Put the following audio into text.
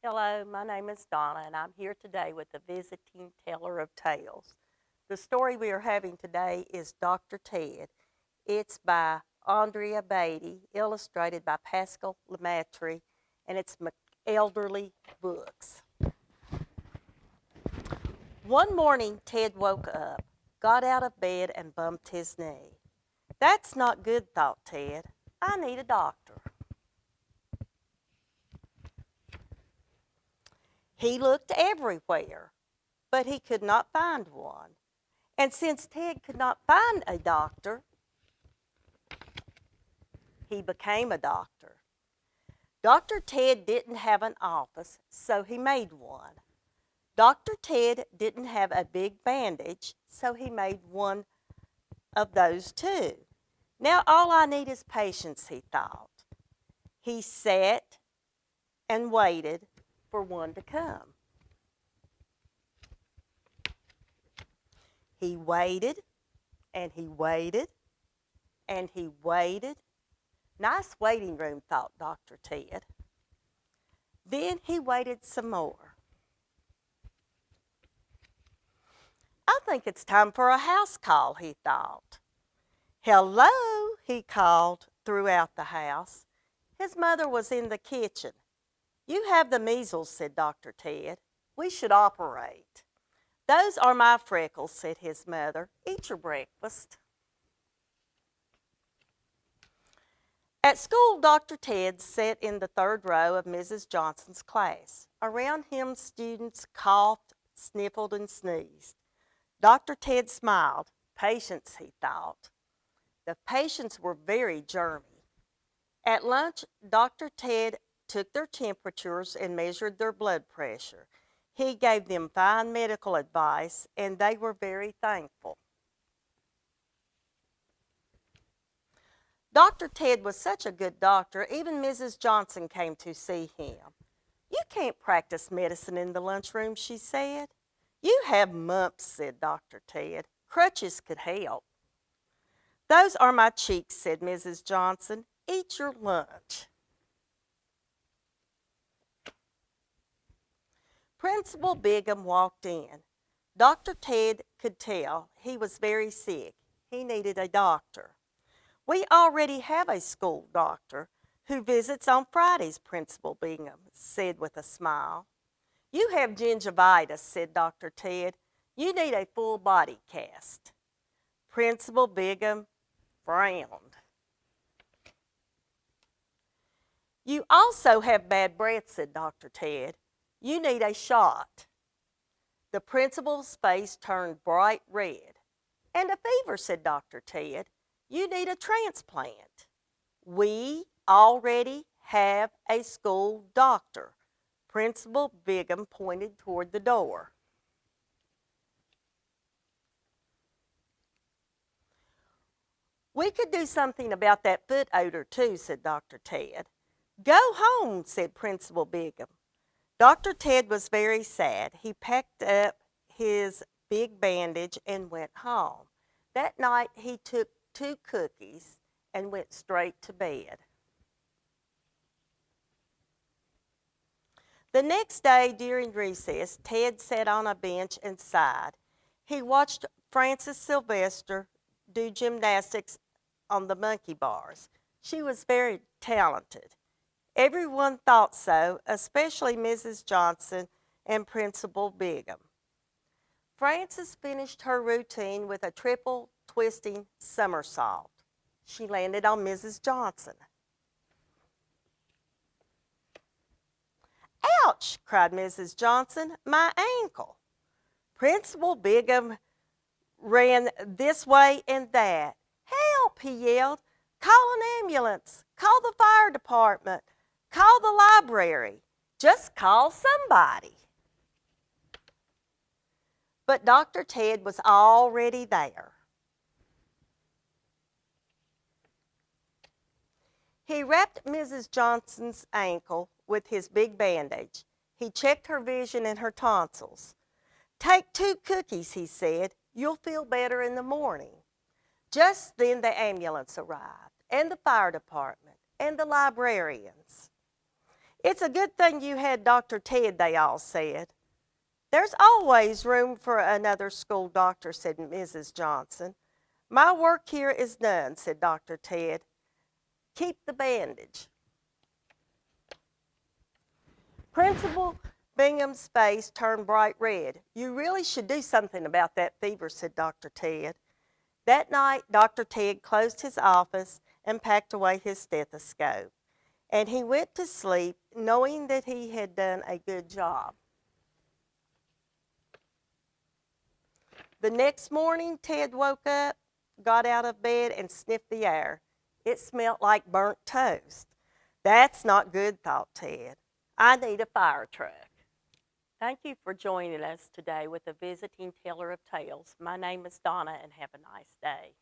Hello, my name is Donna, and I'm here today with the visiting teller of tales. The story we are having today is Dr. Ted. It's by Andrea Beatty, illustrated by Pascal Lemaitre, and it's Elderly Books. One morning, Ted woke up, got out of bed, and bumped his knee. That's not good, thought Ted. I need a doctor. He looked everywhere, but he could not find one. And since Ted could not find a doctor, he became a doctor. Dr. Ted didn't have an office, so he made one. Dr. Ted didn't have a big bandage, so he made one of those too. Now all I need is patience, he thought. He sat and waited for one to come. He waited, and he waited, and he waited. Nice waiting room, thought Dr. Ted. Then he waited some more. I think it's time for a house call, he thought. Hello, he called throughout the house. His mother was in the kitchen. You have the measles, said Dr. Ted. We should operate. Those are my freckles, said his mother. Eat your breakfast. At school, Dr. Ted sat in the third row of Mrs. Johnson's class. Around him, students coughed, sniffled, and sneezed. Dr. Ted smiled. Patients, he thought. The patients were very germy. At lunch, Dr. Ted took their temperatures and measured their blood pressure. He gave them fine medical advice, and they were very thankful. Dr. Ted was such a good doctor, even Mrs. Johnson came to see him. You can't practice medicine in the lunchroom, she said. You have mumps, said Dr. Ted. Crutches could help. Those are my cheeks, said Mrs. Johnson. Eat your lunch. Principal Bigham walked in. Dr. Ted could tell he was very sick. He needed a doctor. We already have a school doctor who visits on Fridays, Principal Bigham said with a smile. You have gingivitis, said Dr. Ted. You need a full body cast. Principal Bigham frowned. You also have bad breath, said Dr. Ted. You need a shot. The principal's face turned bright red. And a fever, said Dr. Ted. You need a transplant. We already have a school doctor. Principal Bigham pointed toward the door. We could do something about that foot odor too, said Dr. Ted. Go home, said Principal Bigham. Dr. Ted was very sad. He packed up his big bandage and went home. That night he took 2 cookies and went straight to bed. The next day during recess, Ted sat on a bench and sighed. He watched Frances Sylvester do gymnastics on the monkey bars. She was very talented. Everyone thought so, especially Mrs. Johnson and Principal Bigham. Frances finished her routine with a triple twisting somersault. She landed on Mrs. Johnson. Ouch, cried Mrs. Johnson, my ankle. Principal Bigham ran this way and that. Help, he yelled. Call an ambulance. Call the fire department. Call the library. Just call somebody. But Dr. Ted was already there. He wrapped Mrs. Johnson's ankle with his big bandage. He checked her vision and her tonsils. Take 2 cookies, he said. You'll feel better in the morning. Just then the ambulance arrived, and the fire department, and the librarians. It's a good thing you had Dr. Ted, they all said. There's always room for another school doctor, said Mrs. Johnson. My work here is done, said Dr. Ted. Keep the bandage. Principal Bingham's face turned bright red. You really should do something about that fever, said Dr. Ted. That night, Dr. Ted closed his office and packed away his stethoscope. And he went to sleep knowing that he had done a good job. The next morning, Ted woke up, got out of bed, and sniffed the air. It smelled like burnt toast. That's not good, thought Ted. I need a fire truck. Thank you for joining us today with a visiting teller of tales. My name is Donna, and have a nice day.